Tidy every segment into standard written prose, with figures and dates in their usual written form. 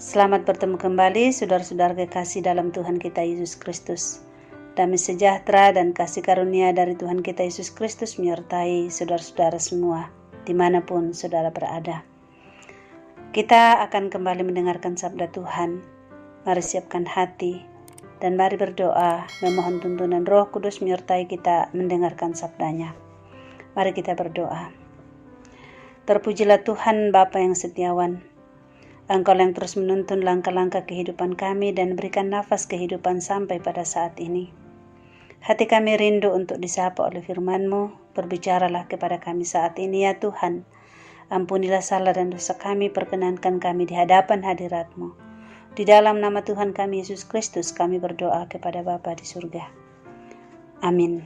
Selamat bertemu kembali saudara-saudara kekasih dalam Tuhan kita Yesus Kristus. Damai sejahtera dan kasih karunia dari Tuhan kita Yesus Kristus menyertai saudara-saudara semua, dimanapun saudara berada. Kita akan kembali mendengarkan sabda Tuhan. Mari siapkan hati dan mari berdoa memohon tuntunan Roh Kudus menyertai kita mendengarkan sabdanya. Mari kita berdoa. Terpujilah Tuhan Bapa yang setiawan. Engkau yang terus menuntun langkah-langkah kehidupan kami dan berikan nafas kehidupan sampai pada saat ini. Hati kami rindu untuk disapa oleh firman-Mu. Berbicaralah kepada kami saat ini ya Tuhan. Ampunilah salah dan dosa kami, perkenankan kami di hadapan hadirat-Mu. Di dalam nama Tuhan kami Yesus Kristus kami berdoa kepada Bapa di surga. Amin.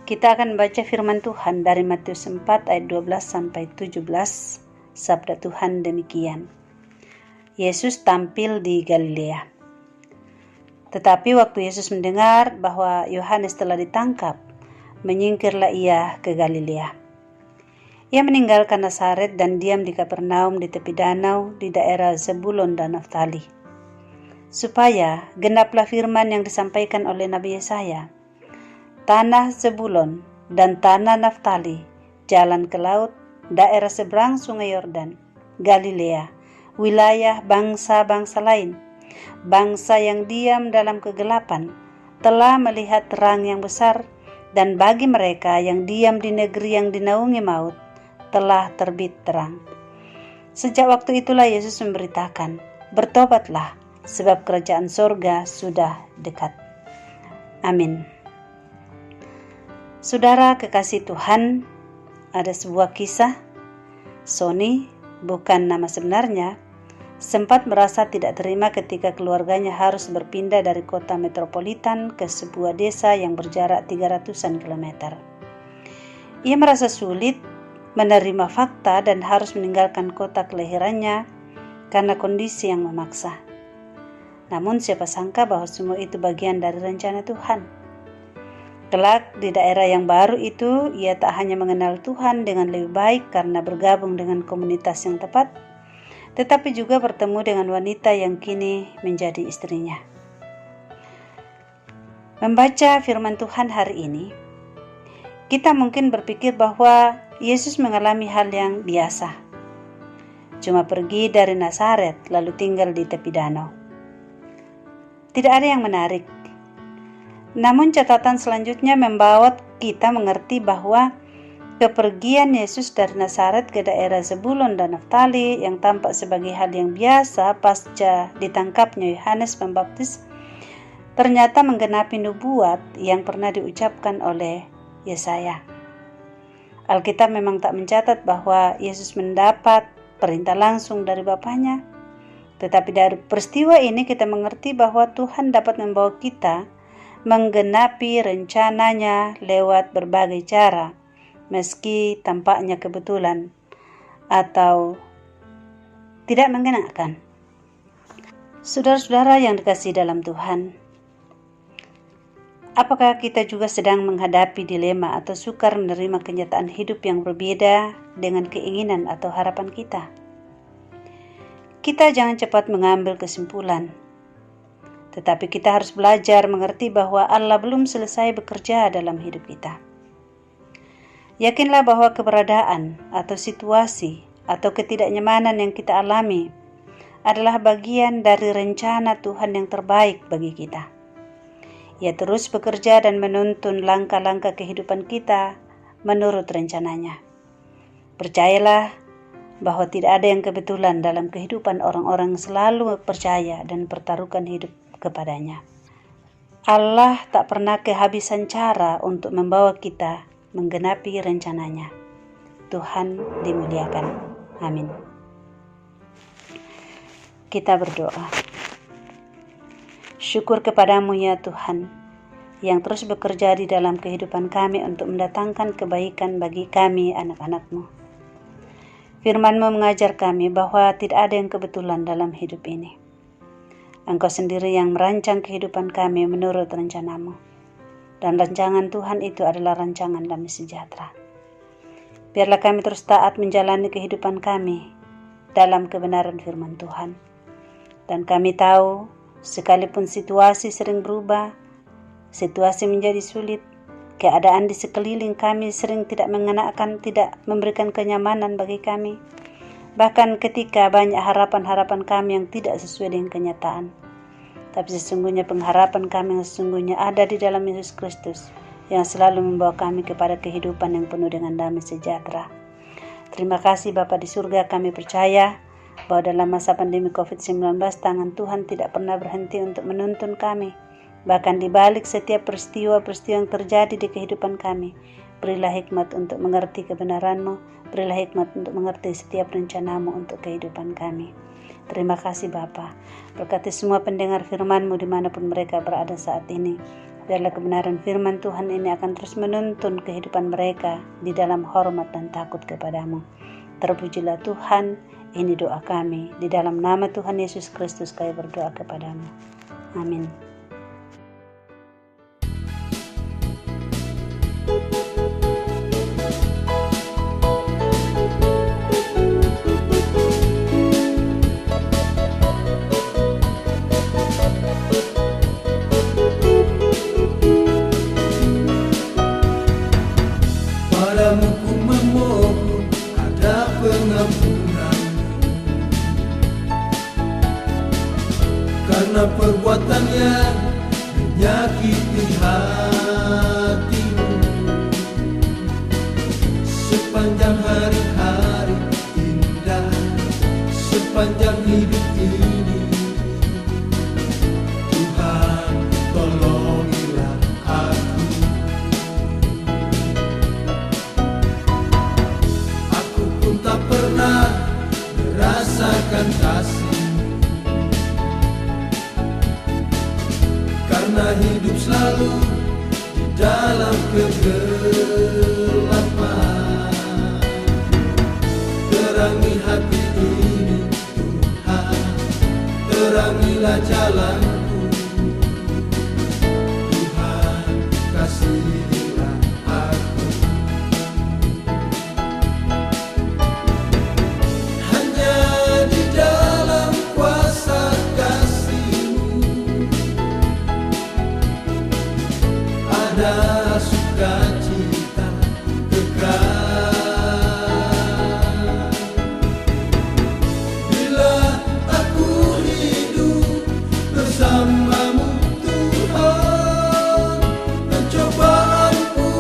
Kita akan baca firman Tuhan dari Matius 4 ayat 12 sampai 17. Sabda Tuhan demikian. Yesus tampil di Galilea. Tetapi waktu Yesus mendengar bahwa Yohanes telah ditangkap, menyingkirlah ia ke Galilea. Ia meninggalkan Nazaret dan diam di Kapernaum di tepi danau di daerah Zebulon dan Naftali. Supaya genaplah firman yang disampaikan oleh Nabi Yesaya. Tanah Zebulon dan tanah Naftali, jalan ke laut, daerah seberang sungai Yordan, Galilea, wilayah bangsa-bangsa lain, bangsa yang diam dalam kegelapan, telah melihat terang yang besar, dan bagi mereka yang diam di negeri yang dinaungi maut, telah terbit terang. Sejak waktu itulah Yesus memberitakan, bertobatlah, sebab kerajaan sorga sudah dekat. Amin. Saudara kekasih Tuhan, ada sebuah kisah. Sony, bukan nama sebenarnya, sempat merasa tidak terima ketika keluarganya harus berpindah dari kota metropolitan ke sebuah desa yang berjarak 300-an kilometer. Ia merasa sulit menerima fakta dan harus meninggalkan kota kelahirannya karena kondisi yang memaksa. Namun siapa sangka bahwa semua itu bagian dari rencana Tuhan. Kelak di daerah yang baru itu, ia tak hanya mengenal Tuhan dengan lebih baik karena bergabung dengan komunitas yang tepat, tetapi juga bertemu dengan wanita yang kini menjadi istrinya. Membaca firman Tuhan hari ini, kita mungkin berpikir bahwa Yesus mengalami hal yang biasa. Cuma pergi dari Nazaret lalu tinggal di tepi danau. Tidak ada yang menarik. Namun catatan selanjutnya membawa kita mengerti bahwa kepergian Yesus dari Nazaret ke daerah Zebulon dan Naftali yang tampak sebagai hal yang biasa pasca ditangkapnya Yohanes Pembaptis ternyata menggenapi nubuat yang pernah diucapkan oleh Yesaya. Alkitab memang tak mencatat bahwa Yesus mendapat perintah langsung dari Bapaknya, tetapi dari peristiwa ini kita mengerti bahwa Tuhan dapat membawa kita menggenapi rencananya lewat berbagai cara, meski tampaknya kebetulan atau tidak mengenakan. Saudara-saudara yang dikasihi dalam Tuhan, apakah kita juga sedang menghadapi dilema atau sukar menerima kenyataan hidup yang berbeda dengan keinginan atau harapan kita? Kita jangan cepat mengambil kesimpulan, tetapi kita harus belajar mengerti bahwa Allah belum selesai bekerja dalam hidup kita. Yakinlah bahwa keberadaan atau situasi atau ketidaknyamanan yang kita alami adalah bagian dari rencana Tuhan yang terbaik bagi kita. Ia terus bekerja dan menuntun langkah-langkah kehidupan kita menurut rencananya. Percayalah bahwa tidak ada yang kebetulan dalam kehidupan orang-orang yang selalu percaya dan pertaruhkan hidup kepadanya. Allah tak pernah kehabisan cara untuk membawa kita menggenapi rencananya. Tuhan dimuliakan. Amin. Kita berdoa. Syukur kepadamu ya Tuhan, yang terus bekerja di dalam kehidupan kami untuk mendatangkan kebaikan bagi kami anak-anak-Mu. Firman-Mu mengajar kami bahwa tidak ada yang kebetulan dalam hidup ini. Engkau sendiri yang merancang kehidupan kami menurut rencana-Mu. Dan rancangan Tuhan itu adalah rancangan damai sejahtera. Biarlah kami terus taat menjalani kehidupan kami dalam kebenaran firman Tuhan. Dan kami tahu, sekalipun situasi sering berubah, situasi menjadi sulit, keadaan di sekeliling kami sering tidak mengenakan, tidak memberikan kenyamanan bagi kami. Bahkan ketika banyak harapan-harapan kami yang tidak sesuai dengan kenyataan. Tapi sesungguhnya pengharapan kami yang sesungguhnya ada di dalam Yesus Kristus, yang selalu membawa kami kepada kehidupan yang penuh dengan damai sejahtera. Terima kasih Bapa di surga, kami percaya bahwa dalam masa pandemi COVID-19 tangan Tuhan tidak pernah berhenti untuk menuntun kami. Bahkan di balik setiap peristiwa-peristiwa yang terjadi di kehidupan kami, berilah hikmat untuk mengerti kebenaran-Mu, berilah hikmat untuk mengerti setiap rencana-Mu untuk kehidupan kami. Terima kasih Bapa. Berkati semua pendengar firman-Mu dimanapun mereka berada saat ini. Biarlah kebenaran firman Tuhan ini akan terus menuntun kehidupan mereka di dalam hormat dan takut kepadamu. Terpujilah Tuhan, ini doa kami. Di dalam nama Tuhan Yesus Kristus kami berdoa kepadamu. Amin. Padamu ku memohon ada pengampunan, karena perbuatannya menyakiti hatimu. Sepanjang hari-hari indah, sepanjang hidup ini, Tuhan tolongilah aku. Aku pun tak pernah merasakan kasih, karena hidup selalu di dalam kegelapan. Terangi hati ini Tuhan, terangilah jalanku. Tuhan kasihilah aku. Hanya di dalam kuasa kasih-Mu ada sukacita kekal. Bila aku hidup bersama-Mu Tuhan, pencobaanku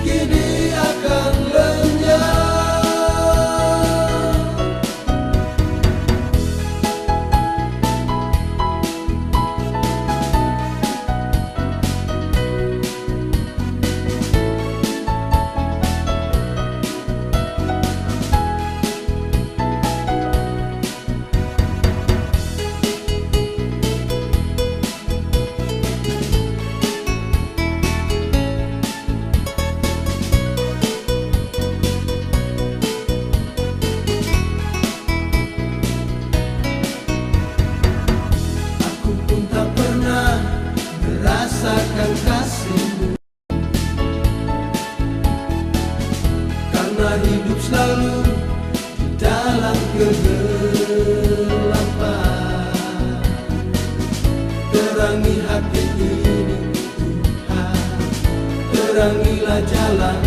kini akan lenyap. Aku pun tak pernah merasakan kasih-Mu, karena hidup selalu di dalam kegelapan. Terangi hati ini Tuhan, terangilah jalan.